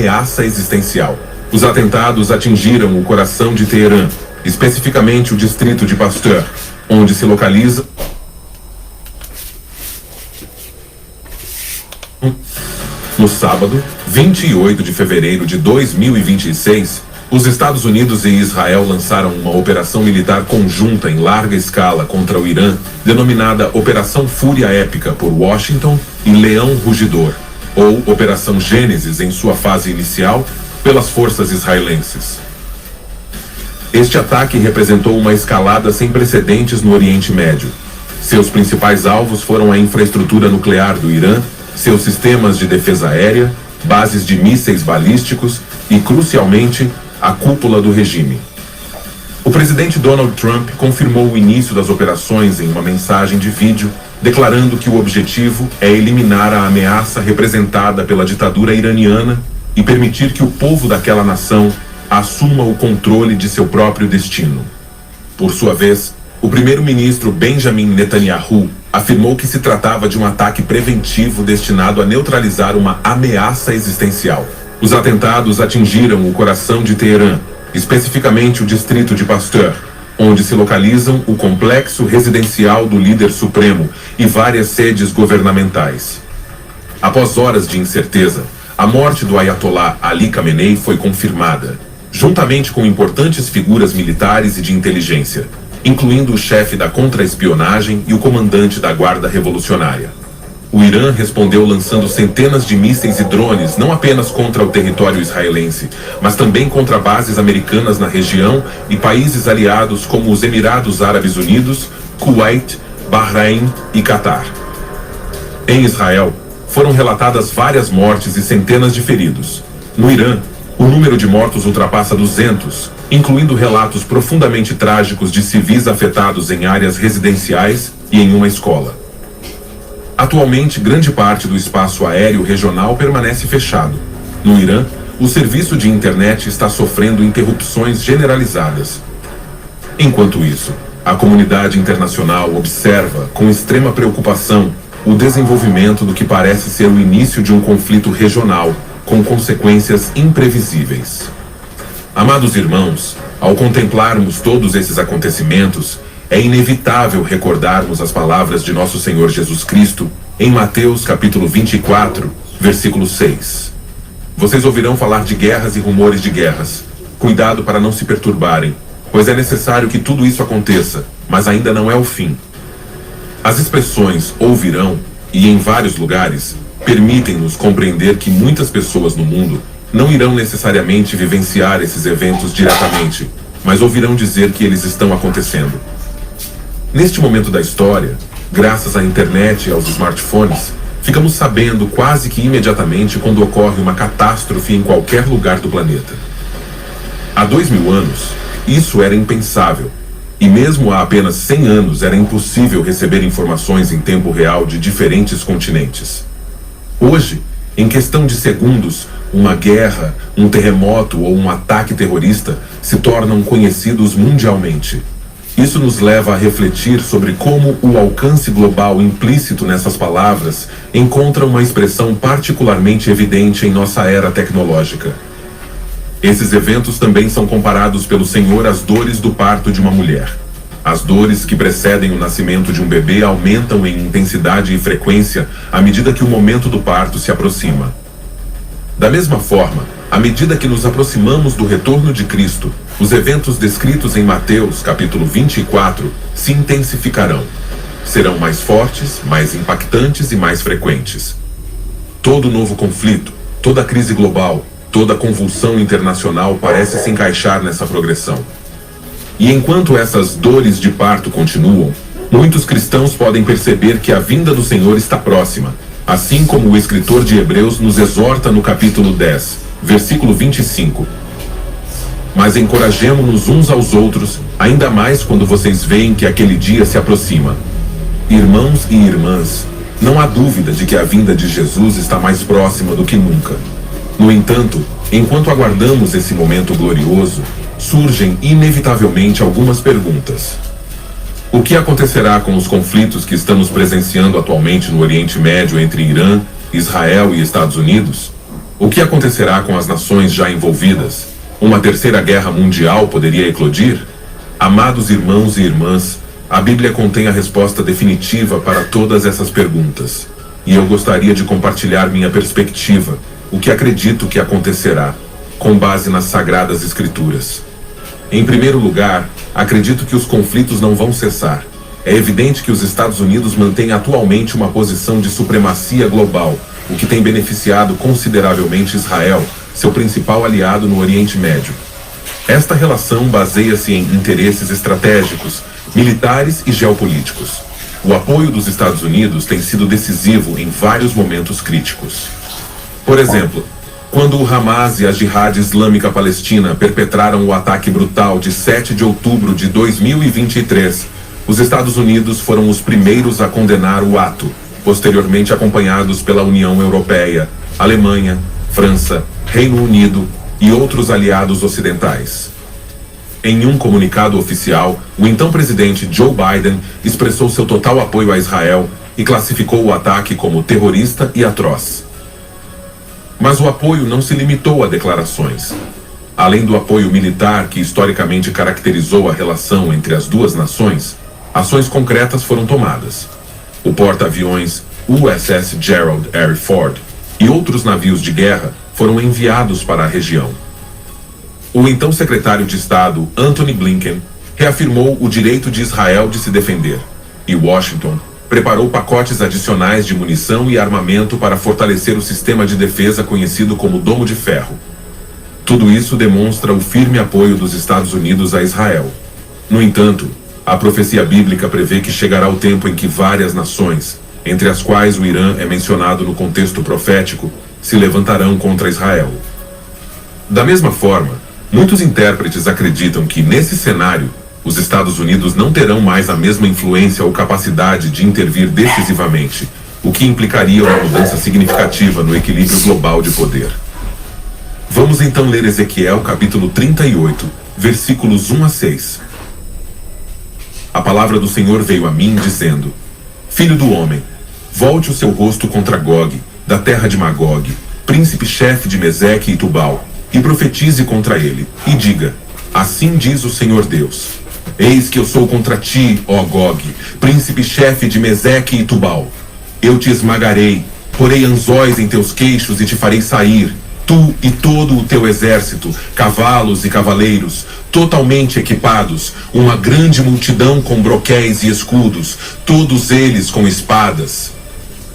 ameaça existencial. Os atentados atingiram o coração de Teherã, especificamente o distrito de Pasteur, onde se localiza no sábado, 28 de fevereiro de 2026, os Estados Unidos e Israel lançaram uma operação militar conjunta em larga escala contra o Irã, denominada Operação Fúria Épica por Washington e Leão Rugidor, ou Operação Gênesis em sua fase inicial, pelas forças israelenses. Este ataque representou uma escalada sem precedentes no Oriente Médio. Seus principais alvos foram a infraestrutura nuclear do Irã, seus sistemas de defesa aérea, bases de mísseis balísticos e, crucialmente, a cúpula do regime. O presidente Donald Trump confirmou o início das operações em uma mensagem de vídeo, declarando que o objetivo é eliminar a ameaça representada pela ditadura iraniana e permitir que o povo daquela nação assuma o controle de seu próprio destino. Por sua vez, o primeiro-ministro Benjamin Netanyahu afirmou que se tratava de um ataque preventivo destinado a neutralizar uma ameaça existencial. Os atentados atingiram o coração de Teherã, especificamente o distrito de Pasteur, onde se localizam o complexo residencial do líder supremo e várias sedes governamentais. Após horas de incerteza, a morte do Ayatollah Ali Khamenei foi confirmada, juntamente com importantes figuras militares e de inteligência, incluindo o chefe da contra-espionagem e o comandante da Guarda Revolucionária. O Irã respondeu lançando centenas de mísseis e drones não apenas contra o território israelense, mas também contra bases americanas na região e países aliados como os Emirados Árabes Unidos, Kuwait, Bahrein e Catar. Em Israel, foram relatadas várias mortes e centenas de feridos. No Irã, o número de mortos ultrapassa 200, incluindo relatos profundamente trágicos de civis afetados em áreas residenciais e em uma escola. Atualmente, grande parte do espaço aéreo regional permanece fechado. No Irã, o serviço de internet está sofrendo interrupções generalizadas. Enquanto isso, a comunidade internacional observa com extrema preocupação o desenvolvimento do que parece ser o início de um conflito regional, com consequências imprevisíveis. Amados irmãos, ao contemplarmos todos esses acontecimentos, é inevitável recordarmos as palavras de nosso Senhor Jesus Cristo em Mateus capítulo 24, versículo 6. Vocês ouvirão falar de guerras e rumores de guerras. Cuidado para não se perturbarem, pois é necessário que tudo isso aconteça, mas ainda não é o fim. As expressões ouvirão, e em vários lugares, permitem-nos compreender que muitas pessoas no mundo não irão necessariamente vivenciar esses eventos diretamente, mas ouvirão dizer que eles estão acontecendo. Neste momento da história, graças à internet e aos smartphones, ficamos sabendo quase que imediatamente quando ocorre uma catástrofe em qualquer lugar do planeta. Há 2000 anos, isso era impensável, e mesmo há apenas 100 anos era impossível receber informações em tempo real de diferentes continentes. Hoje, em questão de segundos, uma guerra, um terremoto ou um ataque terrorista se tornam conhecidos mundialmente. Isso nos leva a refletir sobre como o alcance global implícito nessas palavras encontra uma expressão particularmente evidente em nossa era tecnológica. Esses eventos também são comparados pelo Senhor às dores do parto de uma mulher. As dores que precedem o nascimento de um bebê aumentam em intensidade e frequência à medida que o momento do parto se aproxima. Da mesma forma, à medida que nos aproximamos do retorno de Cristo, os eventos descritos em Mateus capítulo 24 se intensificarão. Serão mais fortes, mais impactantes e mais frequentes. Todo novo conflito, toda crise global, toda convulsão internacional parece se encaixar nessa progressão. E enquanto essas dores de parto continuam, muitos cristãos podem perceber que a vinda do Senhor está próxima, assim como o escritor de Hebreus nos exorta no capítulo 10, versículo 25. Mas encorajemo-nos uns aos outros, ainda mais quando vocês veem que aquele dia se aproxima. Irmãos e irmãs, não há dúvida de que a vinda de Jesus está mais próxima do que nunca. No entanto, enquanto aguardamos esse momento glorioso, surgem inevitavelmente algumas perguntas. O que acontecerá com os conflitos que estamos presenciando atualmente no Oriente Médio entre Irã, Israel e Estados Unidos? O que acontecerá com as nações já envolvidas? Uma terceira guerra mundial poderia eclodir? Amados irmãos e irmãs, a Bíblia contém a resposta definitiva para todas essas perguntas. E eu gostaria de compartilhar minha perspectiva, o que acredito que acontecerá, com base nas Sagradas Escrituras. Em primeiro lugar, acredito que os conflitos não vão cessar. É evidente que os Estados Unidos mantêm atualmente uma posição de supremacia global, o que tem beneficiado consideravelmente Israel, seu principal aliado no Oriente Médio. Esta relação baseia-se em interesses estratégicos, militares e geopolíticos. O apoio dos Estados Unidos tem sido decisivo em vários momentos críticos. Por exemplo, quando o Hamas e a Jihad Islâmica Palestina perpetraram o ataque brutal de 7 de outubro de 2023, os Estados Unidos foram os primeiros a condenar o ato, posteriormente acompanhados pela União Europeia, Alemanha, França, Reino Unido e outros aliados ocidentais. Em um comunicado oficial, o então presidente Joe Biden expressou seu total apoio a Israel e classificou o ataque como terrorista e atroz. Mas o apoio não se limitou a declarações. Além do apoio militar que historicamente caracterizou a relação entre as duas nações, ações concretas foram tomadas. O porta-aviões USS Gerald R. Ford e outros navios de guerra foram enviados para a região. O então secretário de Estado, Antony Blinken, reafirmou o direito de Israel de se defender, e Washington preparou pacotes adicionais de munição e armamento para fortalecer o sistema de defesa conhecido como Domo de Ferro. Tudo isso demonstra o firme apoio dos Estados Unidos a Israel. No entanto, a profecia bíblica prevê que chegará o tempo em que várias nações, entre as quais o Irã é mencionado no contexto profético, se levantarão contra Israel. Da mesma forma, muitos intérpretes acreditam que, nesse cenário, os Estados Unidos não terão mais a mesma influência ou capacidade de intervir decisivamente, o que implicaria uma mudança significativa no equilíbrio global de poder. Vamos então ler Ezequiel capítulo 38, versículos 1 a 6. A palavra do Senhor veio a mim, dizendo: Filho do homem, volte o seu rosto contra Gog, da terra de Magog, príncipe-chefe de Meseque e Tubal, e profetize contra ele, e diga: Assim diz o Senhor Deus: Eis que eu sou contra ti, ó Gog, príncipe-chefe de Meseque e Tubal. Eu te esmagarei, porei anzóis em teus queixos e te farei sair, tu e todo o teu exército, cavalos e cavaleiros, totalmente equipados, uma grande multidão com broquéis e escudos, todos eles com espadas.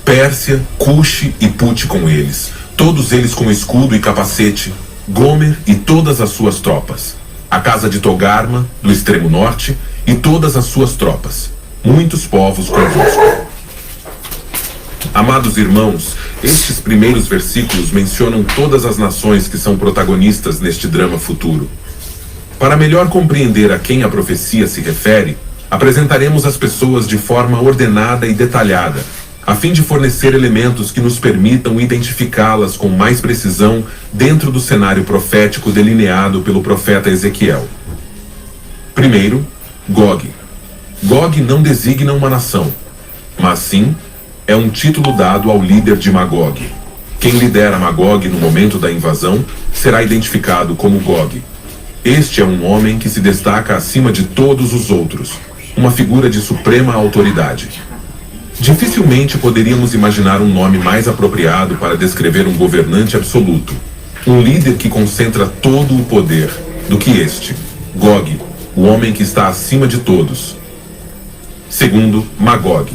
Pérsia, Cuxe e Pute com eles, todos eles com escudo e capacete, Gomer e todas as suas tropas, a casa de Togarma, do extremo norte, e todas as suas tropas, muitos povos convosco. Amados irmãos, estes primeiros versículos mencionam todas as nações que são protagonistas neste drama futuro. Para melhor compreender a quem a profecia se refere, apresentaremos as pessoas de forma ordenada e detalhada, a fim de fornecer elementos que nos permitam identificá-las com mais precisão dentro do cenário profético delineado pelo profeta Ezequiel. Primeiro, Gog. Gog não designa uma nação, mas sim é um título dado ao líder de Magog. Quem lidera Magog no momento da invasão será identificado como Gog. Este é um homem que se destaca acima de todos os outros, uma figura de suprema autoridade. Dificilmente poderíamos imaginar um nome mais apropriado para descrever um governante absoluto, um líder que concentra todo o poder, do que este, Gog, o homem que está acima de todos. Segundo, Magog.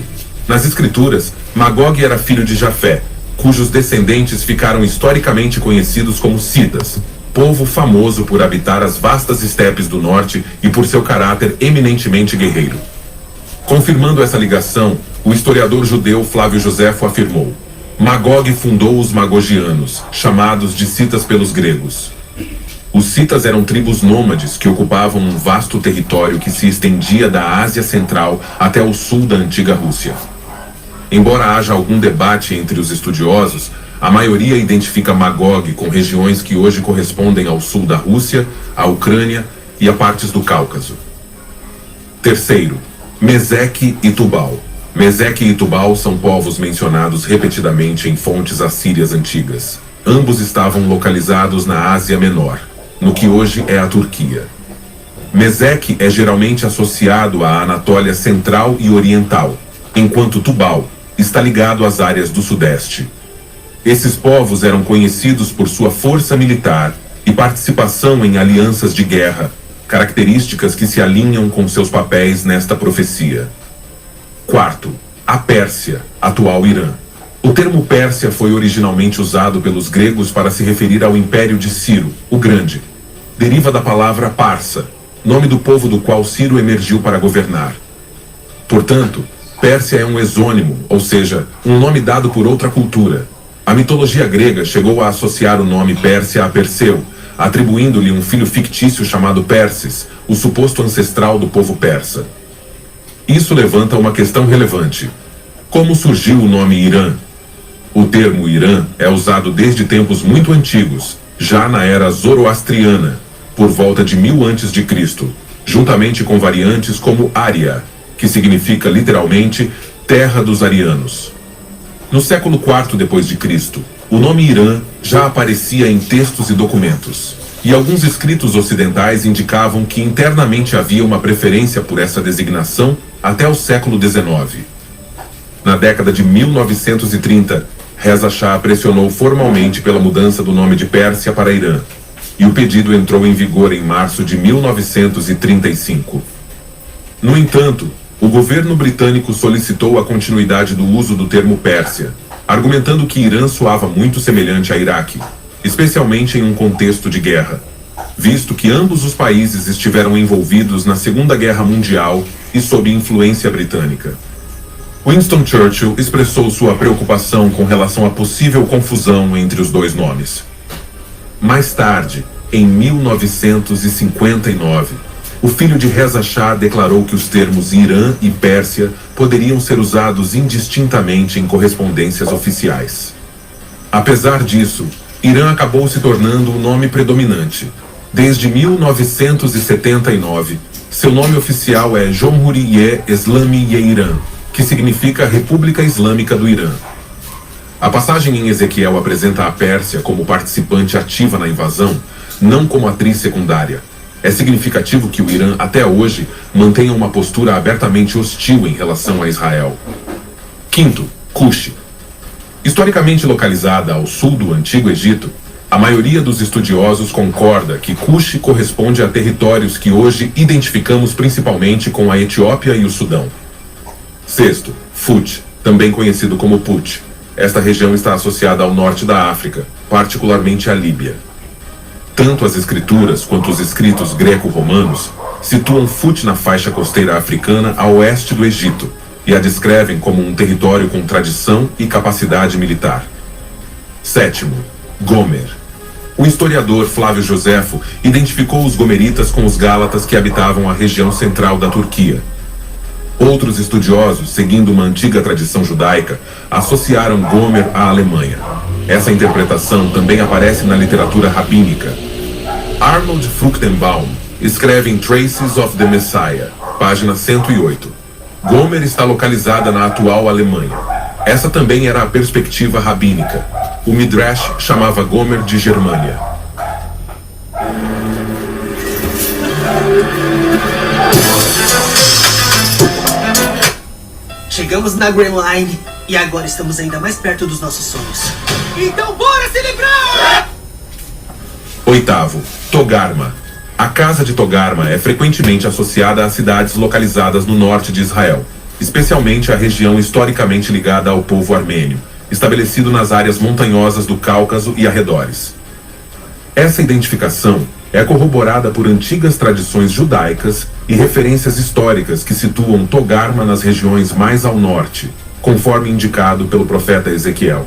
Nas Escrituras, Magog era filho de Jafé, cujos descendentes ficaram historicamente conhecidos como Citas, povo famoso por habitar as vastas estepes do norte e por seu caráter eminentemente guerreiro. Confirmando essa ligação, o historiador judeu Flávio Joséfo afirmou: Magog fundou os magogianos, chamados de citas pelos gregos. Os citas eram tribos nômades que ocupavam um vasto território que se estendia da Ásia Central até o sul da antiga Rússia. Embora haja algum debate entre os estudiosos, a maioria identifica Magog com regiões que hoje correspondem ao sul da Rússia, à Ucrânia e a partes do Cáucaso. Terceiro, Meseque e Tubal. Meseque e Tubal são povos mencionados repetidamente em fontes assírias antigas. Ambos estavam localizados na Ásia Menor, no que hoje é a Turquia. Mesec é geralmente associado à Anatólia Central e Oriental, enquanto Tubal está ligado às áreas do Sudeste. Esses povos eram conhecidos por sua força militar e participação em alianças de guerra, características que se alinham com seus papéis nesta profecia. Quarto, a Pérsia, atual Irã. O termo Pérsia foi originalmente usado pelos gregos para se referir ao império de Ciro, o Grande. Deriva da palavra Parsa, nome do povo do qual Ciro emergiu para governar. Portanto, Pérsia é um exônimo, ou seja, um nome dado por outra cultura. A mitologia grega chegou a associar o nome Pérsia a Perseu, atribuindo-lhe um filho fictício chamado Perses, o suposto ancestral do povo persa. Isso levanta uma questão relevante. Como surgiu o nome Irã? O termo Irã é usado desde tempos muito antigos, já na era zoroastriana, por volta de 1000 a.C., juntamente com variantes como Ária, que significa literalmente terra dos arianos. No século IV d.C., o nome Irã já aparecia em textos e documentos, e alguns escritos ocidentais indicavam que internamente havia uma preferência por essa designação até o século XIX. Na década de 1930, Reza Shah pressionou formalmente pela mudança do nome de Pérsia para Irã, e o pedido entrou em vigor em março de 1935. No entanto, o governo britânico solicitou a continuidade do uso do termo Pérsia, argumentando que Irã soava muito semelhante a Iraque, especialmente em um contexto de guerra, visto que ambos os países estiveram envolvidos na Segunda Guerra Mundial e sob influência britânica. Winston Churchill expressou sua preocupação com relação à possível confusão entre os dois nomes. Mais tarde, em 1959, o filho de Reza Shah declarou que os termos Irã e Pérsia poderiam ser usados indistintamente em correspondências oficiais. Apesar disso, Irã acabou se tornando o nome predominante. Desde 1979, seu nome oficial é Jomhuriye Eslami-e Irã, que significa República Islâmica do Irã. A passagem em Ezequiel apresenta a Pérsia como participante ativa na invasão, não como atriz secundária. É significativo que o Irã, até hoje, mantenha uma postura abertamente hostil em relação a Israel. Quinto, Cush. Historicamente localizada ao sul do Antigo Egito, a maioria dos estudiosos concorda que Cush corresponde a territórios que hoje identificamos principalmente com a Etiópia e o Sudão. Sexto, Fut, também conhecido como Put. Esta região está associada ao norte da África, particularmente à Líbia. Tanto as escrituras quanto os escritos greco-romanos situam Fut na faixa costeira africana a oeste do Egito e a descrevem como um território com tradição e capacidade militar. Sétimo, Gomer. O historiador Flávio Joséfo identificou os gomeritas com os gálatas que habitavam a região central da Turquia. Outros estudiosos, seguindo uma antiga tradição judaica, associaram Gomer à Alemanha. Essa interpretação também aparece na literatura rabínica. Arnold Fruchtenbaum escreve em Traces of the Messiah, página 108. Gomer está localizada na atual Alemanha. Essa também era a perspectiva rabínica. O Midrash chamava Gomer de Germânia. Chegamos na Grand Line e agora estamos ainda mais perto dos nossos sonhos. Então bora celebrar! Oitavo, Togarma. A casa de Togarma é frequentemente associada a cidades localizadas no norte de Israel, especialmente a região historicamente ligada ao povo armênio, estabelecido nas áreas montanhosas do Cáucaso e arredores. Essa identificação é corroborada por antigas tradições judaicas e referências históricas que situam Togarma nas regiões mais ao norte, conforme indicado pelo profeta Ezequiel.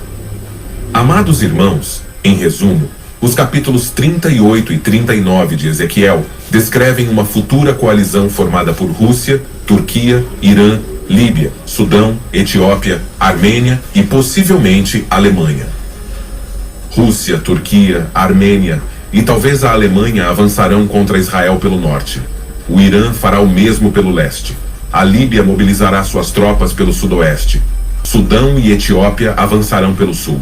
Amados irmãos, em resumo, os capítulos 38 e 39 de Ezequiel descrevem uma futura coalizão formada por Rússia, Turquia, Irã, Líbia, Sudão, Etiópia, Armênia e possivelmente Alemanha. Rússia, Turquia, Armênia e talvez a Alemanha avançarão contra Israel pelo norte. O Irã fará o mesmo pelo leste. A Líbia mobilizará suas tropas pelo sudoeste. Sudão e Etiópia avançarão pelo sul.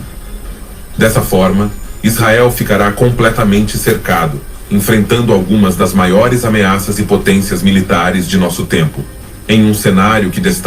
Dessa forma, Israel ficará completamente cercado, enfrentando algumas das maiores ameaças e potências militares de nosso tempo, em um cenário que destaca